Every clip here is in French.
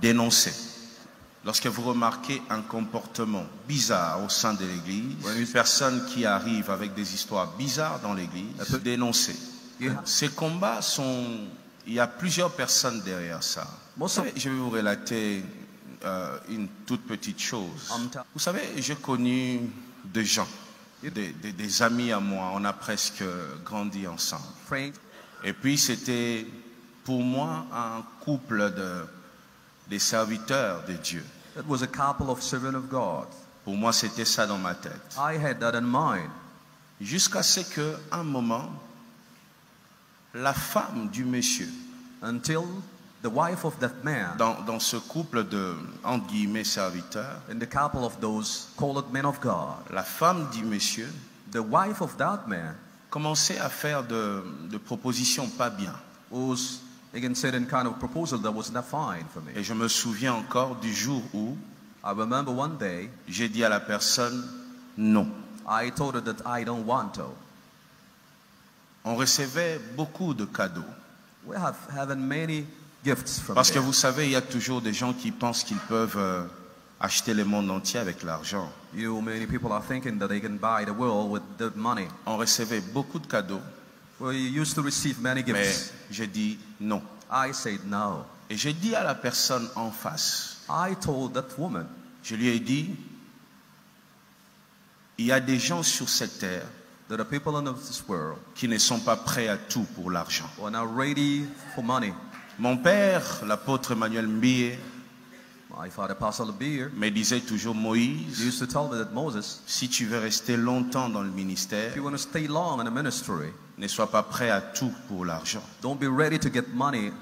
dénoncer. Lorsque vous remarquez un comportement bizarre au sein de l'église, une personne qui arrive avec des histoires bizarres dans l'église, dénoncer. Ces combats sont... Il y a plusieurs personnes derrière ça. Je vais vous relater une toute petite chose. Vous savez, j'ai connu des gens, des amis à moi, on a presque grandi ensemble. Et puis c'était pour moi un couple des serviteurs de Dieu. It was a couple of servants of God. Pour moi, c'était ça dans ma tête. I had that in mind. Jusqu'à ce qu'un moment, la femme du monsieur, until the wife of that man, dans ce couple de, entre guillemets, serviteurs, in the couple of those called men of God, la femme du monsieur, the wife of that man, commençait à faire de propositions pas bien. Was again certain kind of proposal that was not fine for me. Et je me souviens encore du jour où I remember one day, j'ai dit à la personne non. I told her that I don't want to. On recevait beaucoup de cadeaux. We have having many gifts from Parce que there. vous savez, il y a toujours des gens qui pensent qu'ils peuvent acheter le monde entier avec l'argent. Many people are thinking that they can buy the world with the money. On recevait beaucoup de cadeaux. We used to receive many gifts. Mais j'ai dit non. I said no. Et j'ai dit à la personne en face. I told that woman. Je lui ai dit, il y a des gens sur cette terre There are people in this world qui ne sont pas prêts à tout pour l'argent. who are not ready for money. Mon père, l'apôtre Emmanuel Mbie, My father, Pastor Beer, me disait toujours, Moïse, used to tell me that Moses, si tu veux rester longtemps dans le ministère, if you want to stay long in the ministry, ne sois pas prêt à tout pour l'argent. don't be ready to get money.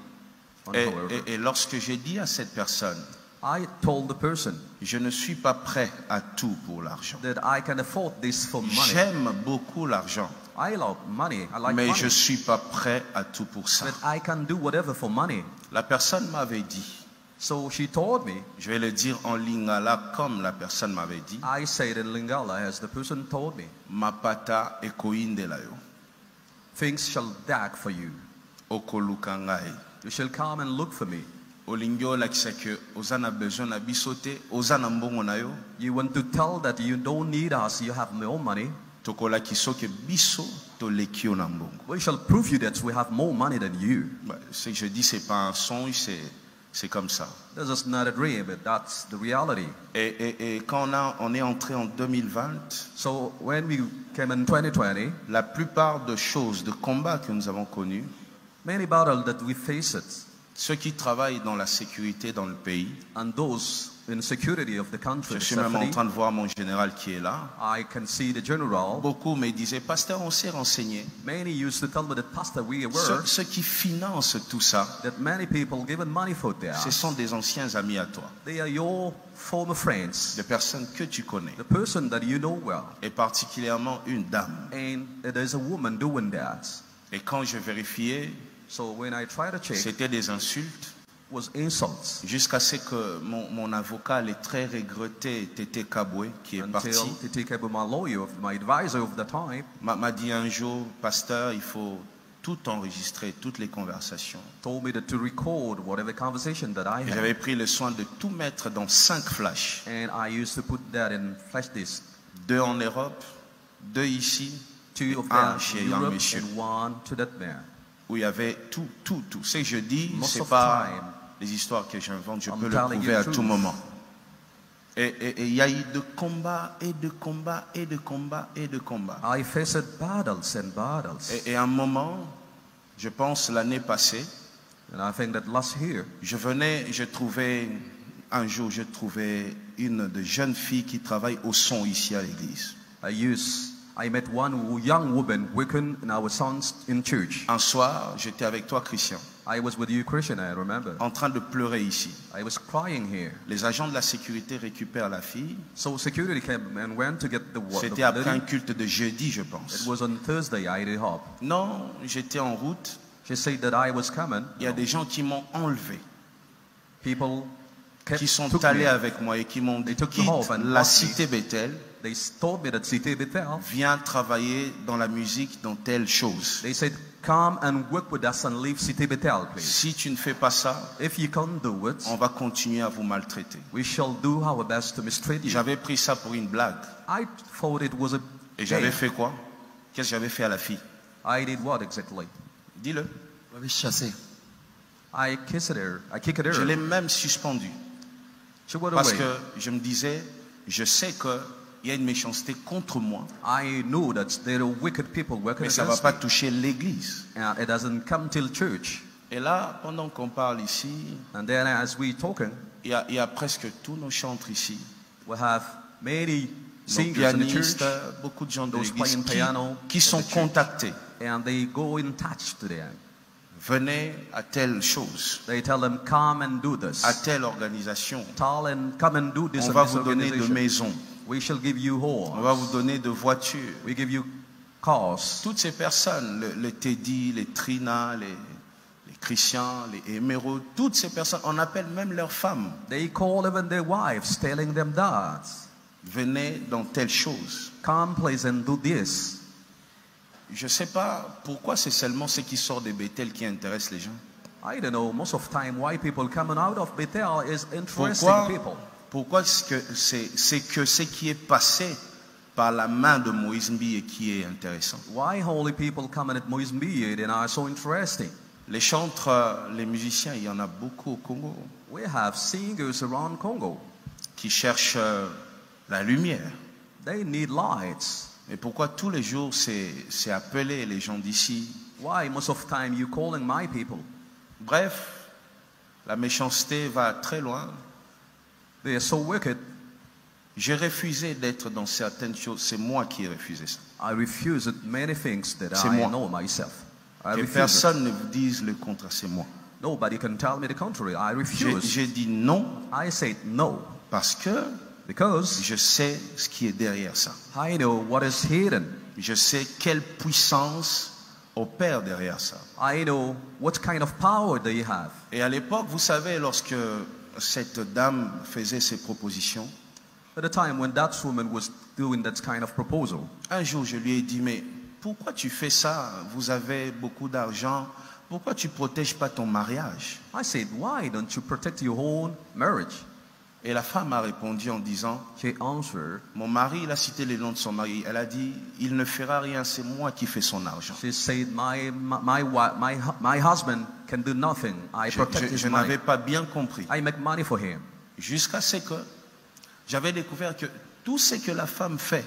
Et lorsque j'ai dit à cette personne, I told the person je ne suis pas prêt à tout pour l'argent. that I can afford this for money. J'aime beaucoup l'argent, I love money. I like mais money. je ne suis pas prêt à tout pour ça. But I can do whatever for money. La personne m'avait dit, So she told me, je vais le dire en lingala comme la personne m'avait dit, I said in Lingala as the person told me, mapata ekoindelayo, things shall dag for you. okoluka ngai. You shall come and look for me. Olingi olakisa ke oza na besoin na biso te, oza na mbongo na yo, You want to tell that you don't need us, you have no money. tokolakisa ke biso toleki yo na mbongo. We shall prove you that we have more money than you. Ce que je dis, c'est pas un songe, c'est comme ça. This is not a dream, but that's the reality. Et quand on est entré en 2020, So when we came in 2020, la plupart de choses, de combats que nous avons connus, many battles that we faced, ceux qui travaillent dans la sécurité dans le pays, and those in security of the country, je suis même en train de voir mon général qui est là, I can see the general. beaucoup me disaient, pasteur, on s'est renseigné. Many used to tell me that, Pastor, we were Ceux qui financent tout ça, that many people given money for that. ce sont des anciens amis à toi, They are your former friends, des personnes que tu connais, the person that you know well, et particulièrement une dame. and there's a woman doing that. Et quand je vérifiais, So when I tried to check, c'était des insultes, was insults. jusqu'à ce que mon avocat, le très regretté Tété Kaboué, qui est parti, Until to take up with my lawyer, my advisor of the time, m'a dit un jour, pasteur, il faut tout enregistrer, toutes les conversations. told me that to record whatever conversation that I Et j'avais had, pris le soin de tout mettre dans 5 flashs. and I used to put that in flash disk. 2 en Europe, 2 ici, 2 of un them chez in un Europe monsieur, and 1 to that man. où il y avait tout. Ce que je dis, Most c'est of pas time, des histoires que j'invente, je I'm peux le telling prouver you à the tout truth. moment. Et il y a eu de combats et de combats et de combats et de combats. I faced battles and battles. Et à un moment, je pense l'année passée, And I think that last year, un jour, je trouvais une de jeunes filles qui travaille au son ici à l'église. I met one young woman working in our sons in church. Un soir, j'étais avec toi, Christian, I was with you, Christian, I remember. en train de pleurer ici. I was crying here. Les agents de la sécurité récupèrent la fille. So security came and went to get the C'était après un lady. culte de jeudi, je It pense. was on Thursday, I hope. Non, j'étais en route. She said that I was coming. Il y a des gens qui m'ont enlevé, People qui sont took allés me. avec moi et qui m'ont dit, They took me quitte home and la locked me. cité Bethel, they told me that Cité Bethel, viens travailler dans la musique, dans telle chose. they said, come and work with us and leave Cité Bethel, please. Si tu ne fais pas ça, If you can't do it, on va continuer à vous maltraiter. we shall do our best to mistreat you. J'avais pris ça pour une blague. I thought it was a Et j'avais game. fait quoi? Qu'est-ce que j'avais fait à la fille? I did what exactly? Dis-le. Vous l'avez chassé. I kissed her. I kicked her. Je l'ai même suspendu. She went Parce away. que je me disais, je sais qu'il y a une méchanceté contre moi, I knew that there are wicked people working mais ça ne va against pas me. toucher l'église. And it doesn't come till church. Et là, pendant qu'on parle ici, And then as we talking, il y a presque tous nos chantres ici, we have many nos singers in the church, pianistes, beaucoup de gens de those l'église playing piano qui sont in the church. contactés. and they go in touch to them. Venez à telle chose, They tell them, come and do this. à telle organisation. Tell and come and do this On in va this vous donner de organization. maisons. We shall give you On va vous homes. donner de voitures. We give you cars. Toutes ces personnes, le Teddy, les Trina, les Christian, les Émeraudes, toutes ces personnes, on appelle même leurs femmes. They call even their wives, telling them that, Venez dans telle chose. come please and do this. Je ne sais pas pourquoi c'est seulement ce qui sort de Bethel qui intéresse les gens. I don't know, most of the time why people coming out of Bethel is interesting Pourquoi, people. pourquoi est-ce que c'est que ce qui est passé par la main de Moïse Mbiye qui est intéressant. Why holy people coming at Moïse Mbiye and are so interesting? Les chantres, les musiciens, il y en a beaucoup au Congo We have singers around Congo. qui cherchent la lumière. They need lights. Mais pourquoi tous les jours c'est appeler les gens d'ici? Why most of the time you calling my people? Bref, la méchanceté va très loin. They are so wicked. J'ai refusé d'être dans certaines choses. C'est moi qui ai refusé ça. I refuse many things that C'est I moi. know myself. I Que refuse it. personne ne vous dise le contraire, c'est moi. Nobody can tell me the contrary. I refuse. J'ai dit non I said no parce que because je sais ce qui est derrière ça. I know what is hidden. Je sais quelle puissance opère derrière ça. I know what kind of power they have. Et à l'époque, vous savez, lorsque cette dame faisait ses propositions, At the time when that woman was doing that kind of proposal, un jour je lui ai dit, mais pourquoi tu fais ça? Vous avez beaucoup d'argent. Pourquoi tu ne protèges pas ton mariage? I said, why don't you protect your own marriage? Et la femme a répondu en disant, She answered, mon mari, il a cité les noms de son mari. Elle a dit, il ne fera rien, c'est moi qui fais son argent. she said, my husband can do nothing. I protect his Je money. n'avais pas bien compris. I make money for him. Jusqu'à ce que j'avais découvert que tout ce que la femme fait,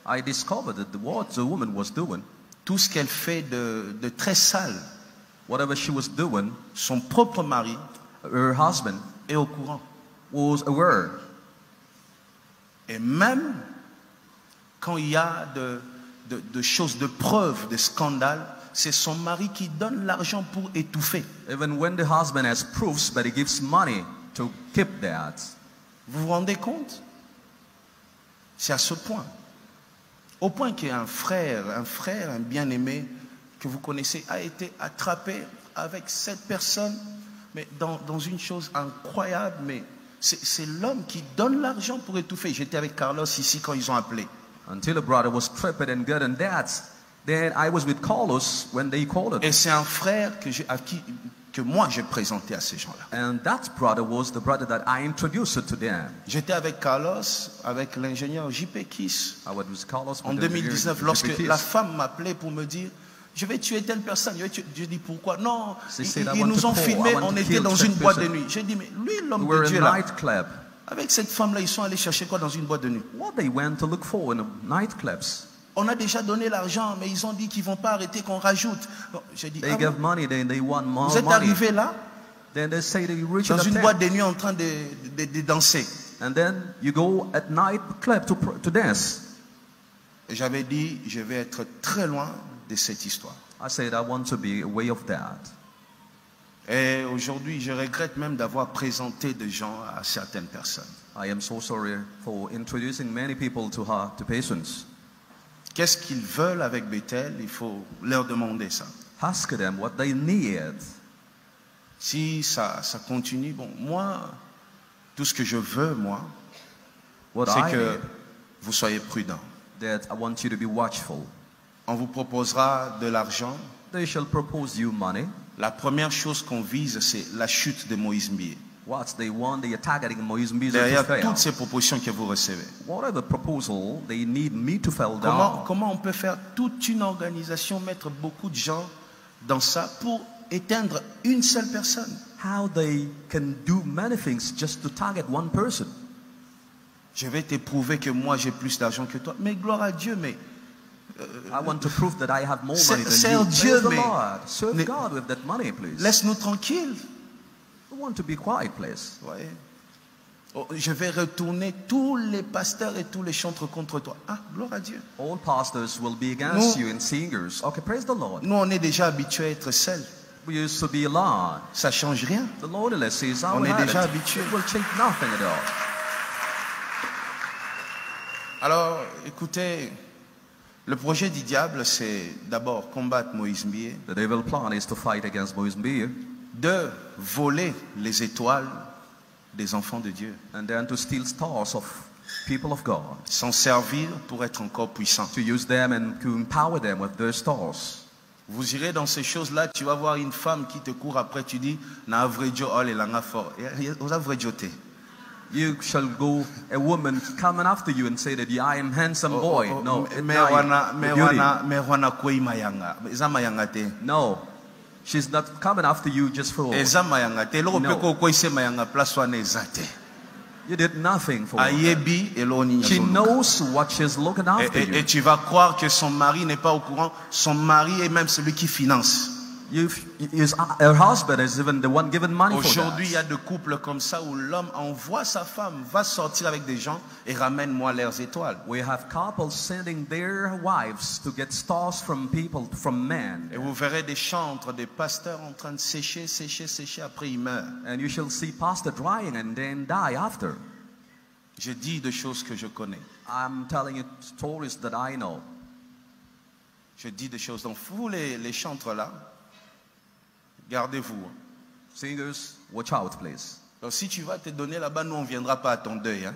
I discovered that what the woman was doing, tout ce qu'elle fait de très sale, whatever she was doing, son propre mari her husband est au courant. was aware. Et même quand il y a de choses, de preuves, de scandales, c'est son mari qui donne l'argent pour étouffer. Even when the husband has proofs, but he gives money to keep that. Vous vous rendez compte? C'est à ce point. Au point qu'un frère, un bien-aimé que vous connaissez a été attrapé avec cette personne, mais dans une chose incroyable, mais c'est l'homme qui donne l'argent pour étouffer. J'étais avec Carlos ici quand ils ont appelé. Until a brother was tripped and good and that. Then I was with Carlos when they called it. Et c'est un frère que moi j'ai présenté à ces gens-là. And that brother was the brother that I introduced to them. J'étais avec Carlos, avec l'ingénieur JP Kiss. I was with Carlos En with the 2019, GPTs. lorsque la femme m'appelait pour me dire, je vais tuer telle personne. Je dis pourquoi? Non, She said, I ils want nous to ont call, filmé, I want on to était kill dans that une boîte de person. nuit. J'ai dit, mais lui, We l'homme were de in Dieu a là, nightclub. avec cette femme-là, ils sont allés chercher quoi dans une boîte de nuit? What they went to look for in the nightclubs. On a déjà donné l'argent, mais ils ont dit qu'ils ne vont pas arrêter, qu'on rajoute. Bon, j'ai dit, They ah gave bon? money, then they want more Vous êtes money. arrivés là, Then they say they reach dans the une tent. boîte de nuit en train de danser. And then you go at night club to dance. Et j'avais dit, je vais être très loin de cette histoire. I said, I want to be away of that. Et aujourd'hui, je regrette même d'avoir présenté des gens à certaines personnes. I am so sorry for introducing many people to her, to patients. Qu'est-ce qu'ils veulent avec Bethel? Il faut leur demander ça. Ask them what they need. Si ça continue, bon, moi, tout ce que je veux, moi, What c'est I que need. vous soyez prudents. that I want you to be watchful. On vous proposera de l'argent. They shall propose you money. La première chose qu'on vise, c'est la chute de Moïse Mbié. What they want, they are targeting Moïse Mbié to Derrière fail. toutes ces propositions que vous recevez. Whatever proposal, they need me to fall down. Comment on peut faire toute une organisation, mettre beaucoup de gens dans ça pour éteindre une seule personne? How they can do many things just to target one person. Je vais te prouver que moi j'ai plus d'argent que toi. Mais gloire à Dieu, mais I want to prove that I have more money than Serve you. Dieu, Praise the mais Lord. Serve ne- God with that money, please. laisse-nous tranquilles. We want to be quiet, please. Ouais. Oh, je vais retourner tous les pasteurs et tous les chantres contre toi. Ah, gloire à Dieu. All pastors will be against Nous- you and singers. Okay, praise the Lord. Nous, on est déjà habitués à être seuls. We used to be alone. Ça change rien. The loneliness is our On est déjà habit. habitué. It will change nothing at all. Alors, écoutez, le projet du diable, c'est d'abord combattre Moïse Mbié, The devil plan is to fight against Moïse Mbié de voler les étoiles des enfants de Dieu, and then to steal stars of people of God, s'en servir pour être encore puissant. to use them and to empower them with their stars. Vous irez dans ces choses-là, tu vas voir une femme qui te court après, tu dis, na vrai Dieu, oh, les langues fort. Vous avez vrai Dieu. You shall go, a woman coming after you and say that I am handsome boy. No, beauty. No, she's not coming after you just for. You did nothing for her. She knows what she's looking after you. Et tu vas croire que son mari n'est pas au courant. Son mari est même celui qui finance. Her husband is even the one giving money for Aujourd'hui, il y a that. des couples comme ça où l'homme envoie sa femme, va sortir avec des gens et ramène-moi leurs étoiles. We have couples sending their wives to get stars from people, from men. Et vous verrez des chantres, des pasteurs en train de sécher, après ils meurent. And you shall see pastor drying and then die after. Je dis des choses que je connais. I'm telling you stories that I know. Je dis des choses. Donc vous les chantres là, gardez-vous. Singers, watch out, please. Donc si tu vas te donner là-bas, nous on viendra pas à ton deuil. Hein?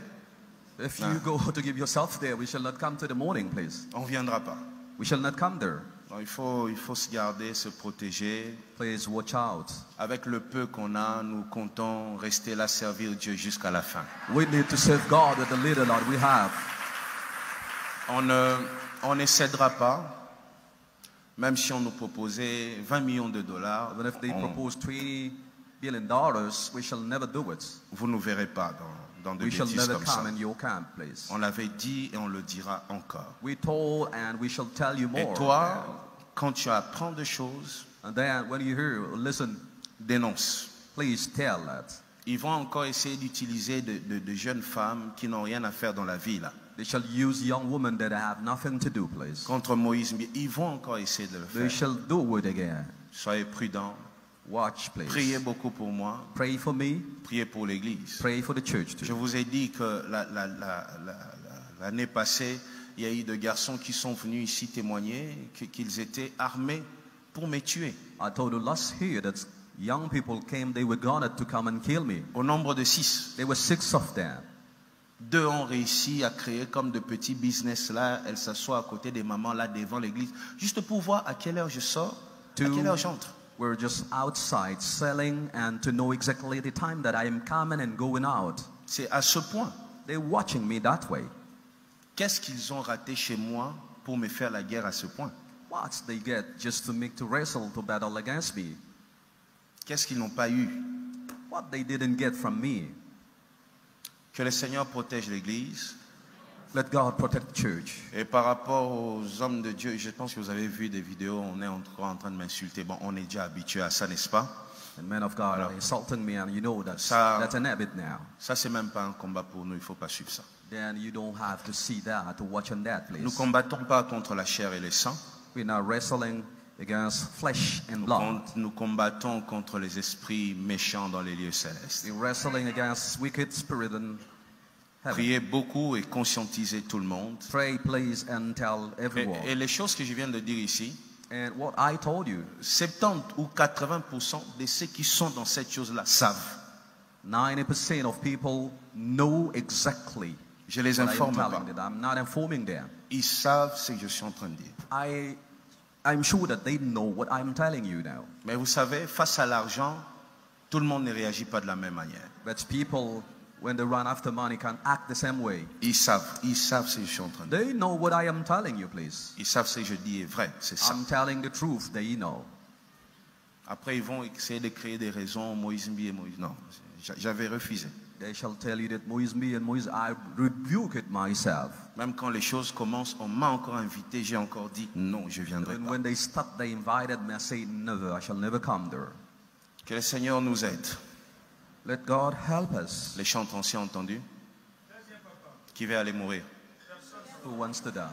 If you go to give yourself there, we shall not come to the morning, please. On viendra pas. We shall not come there. Donc, il faut se garder, se protéger. Please watch out. Avec le peu qu'on a, nous comptons rester là, servir Dieu jusqu'à la fin. We need to serve God with the little that we have. On ne cédera pas. Même si on nous proposait 20 millions de dollars, Even if they propose $20 billion, we shall never do it. vous ne nous verrez pas dans des We shall bêtises never comme ça. come in your camp, please. On l'avait dit et on le dira encore. We told and we shall tell you Et more. toi, quand tu apprends des choses, And then when you hear, listen, dénonce. please tell that. Ils vont encore essayer d'utiliser de jeunes femmes qui n'ont rien à faire dans la vie là. They shall use young women that have nothing to do, please. Contre Moïse, ils vont encore essayer de le They faire. shall do it again. Soyez prudents. Watch, please. Priez beaucoup pour moi. Pray for me. Priez pour l'Église. Pray for the church Je too. vous ai dit que l'année passée, il y a eu des garçons qui sont venus ici témoigner qu'ils étaient armés pour me tuer. I told you last year that young people came, they were gunning to come and kill me. Au nombre de 6. There were 6 of them. 2 ont réussi à créer comme de petits business là. Elles s'assoient à côté des mamans là devant l'église. Juste pour voir à quelle heure je sors, à quelle heure j'entre. We're just outside selling and to know exactly the time that I am coming and going out. C'est à ce point. They're watching me that way. Qu'est-ce qu'ils ont raté chez moi pour me faire la guerre à ce point? What they get just to make to wrestle, to battle against me? Qu'est-ce qu'ils n'ont pas eu? What they didn't get from me? Que le Seigneur protège l'Église. Let God protect the church. Et par rapport aux hommes de Dieu, je pense que vous avez vu des vidéos, on est encore en train de m'insulter. Bon, on est déjà habitué à ça, n'est-ce pas? And men of God are insulting me, and you know that's an habit now. Ça, c'est même pas un combat pour nous, il ne faut pas suivre ça. Then you don't have to see that, to watch on that, please. Nous ne combattons pas contre la chair et le sang. We're not wrestling against flesh and blood. Nous combattons contre les esprits méchants dans les lieux célestes. We're wrestling against wicked spirit in heaven. Priez beaucoup et conscientisez tout le monde. Pray, please, and tell everyone. Et les choses que je viens de dire ici, And what I told you, 70 ou 80% de ceux qui sont dans cette chose-là savent. 90% of people know exactly Je les informe pas. I'm not informing them. Ils savent ce que je suis en train de dire. I'm sure that they know what I'm telling you now. Mais vous savez, face à l'argent, tout le monde ne réagit pas de la même manière. But people, when they run after money, can't act the same way. Ils savent ce que je suis en train de dire. They know what I am telling you, please. Ils savent ce que je dis est vrai, c'est ça. I'm telling the truth, they know. Après, ils vont essayer de créer des raisons, Moïse Mbi et Moïse. Non, j'avais refusé. They shall tell you that Moïse Mbi and Moïse, I rebuke it myself. Même quand les choses commencent, on m'a encore invité, j'ai encore dit non, je viendrai pas. When they start, they invited me. I say never. I shall never come there. Que le Seigneur nous aide. Let God help us. Les chants anciens entendus. Qui va aller mourir? Who wants to die?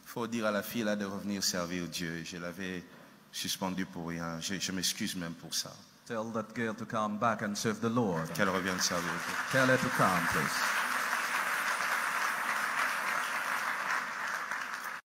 Faut dire à la fille là de revenir servir Dieu. Je l'avais suspendu pour rien. Je m'excuse même pour ça. Tell that girl to come back and serve the Lord. Qu'elle revienne servir Dieu. Tell her to come, please.